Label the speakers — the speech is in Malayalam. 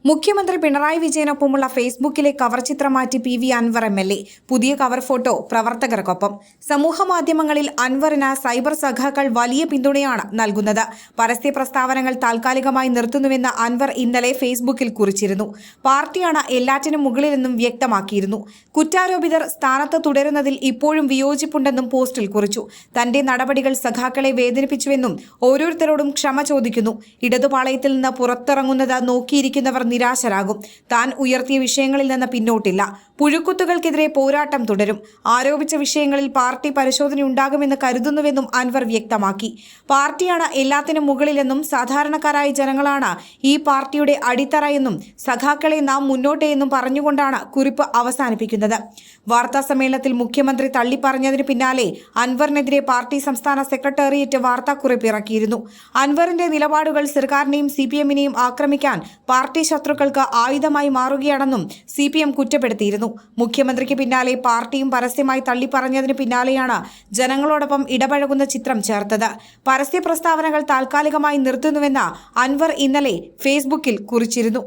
Speaker 1: മുഖ്യമന്ത്രി പിണറായി വിജയനൊപ്പമുള്ള ഫേസ്ബുക്കിലെ കവർ ചിത്രം മാറ്റി PV അൻവർ MLA. പുതിയ കവർ ഫോട്ടോ പ്രവർത്തകർക്കൊപ്പം. സമൂഹമാധ്യമങ്ങളിൽ അൻവറിന് സൈബർ സഖാക്കൾ വലിയ പിന്തുണയാണ് നൽകുന്നത്. പരസ്യ പ്രസ്താവനകൾ താൽക്കാലികമായി നിർത്തുന്നുവെന്ന് അൻവർ ഇന്നലെ ഫേസ്ബുക്കിൽ കുറിച്ചിരുന്നു. പാർട്ടിയാണ് എല്ലാറ്റിനും മുകളിലെന്നും വ്യക്തമാക്കിയിരുന്നു. കുറ്റാരോപിതർ സ്ഥാനത്ത് തുടരുന്നതിൽ ഇപ്പോഴും വിയോജിപ്പുണ്ടെന്നും പോസ്റ്റിൽ കുറിച്ചു. തന്റെ നടപടികൾ സഖാക്കളെ വേദനിപ്പിച്ചുവെന്നും ഓരോരുത്തരോടും ക്ഷമ ചോദിക്കുന്നു. ഇടതുപാളയത്തിൽ നിന്ന് പുറത്തിറങ്ങുന്നത് നോക്കിയിരിക്കുന്നവർ നിരാശരാകും. താൻ ഉയർത്തിയ വിഷയങ്ങളിൽ നിന്ന് പിന്നോട്ടില്ല. പുഴുക്കുത്തുകൾക്കെതിരെ പോരാട്ടം തുടരും. ആരോപിച്ച വിഷയങ്ങളിൽ പാർട്ടി പരിശോധനയുണ്ടാകുമെന്ന് കരുതുന്നുവെന്നും അൻവർ വ്യക്തമാക്കി. പാർട്ടിയാണ് എല്ലാത്തിനും മുകളിലെന്നും സാധാരണക്കാരായ ജനങ്ങളാണ് ഈ പാർട്ടിയുടെ അടിത്തറ എന്നും സഖാക്കളെ നാം മുന്നോട്ടേ എന്നും പറഞ്ഞുകൊണ്ടാണ് കുറിപ്പ് അവസാനിപ്പിക്കുന്നത്. വാർത്താ സമ്മേളനത്തിൽ മുഖ്യമന്ത്രി തള്ളിപ്പറഞ്ഞതിന് പിന്നാലെ അൻവറിനെതിരെ പാർട്ടി സംസ്ഥാന സെക്രട്ടേറിയറ്റ് വാർത്താക്കുറിപ്പ് ഇറക്കിയിരുന്നു. അൻവറിന്റെ നിലപാടുകൾ സർക്കാരിനെയും CPM-നെയും ആക്രമിക്കാൻ പാർട്ടി ശത്രുക്കൾക്ക് ആയുധമായി മാറുകയാണെന്നും CPM കുറ്റപ്പെടുത്തിയിരുന്നു. മുഖ്യമന്ത്രിക്ക് പിന്നാലെ പാർട്ടിയും പരസ്യമായി തള്ളിപ്പറഞ്ഞതിന് പിന്നാലെയാണ് ജനങ്ങളോടൊപ്പം ഇടപഴകുന്ന ചിത്രം ചേർത്തത്. പരസ്യ പ്രസ്താവനകൾ താൽക്കാലികമായി നിർത്തുന്നുവെന്ന് അൻവർ ഇന്നലെ ഫേസ്ബുക്കിൽ കുറിച്ചിരുന്നു.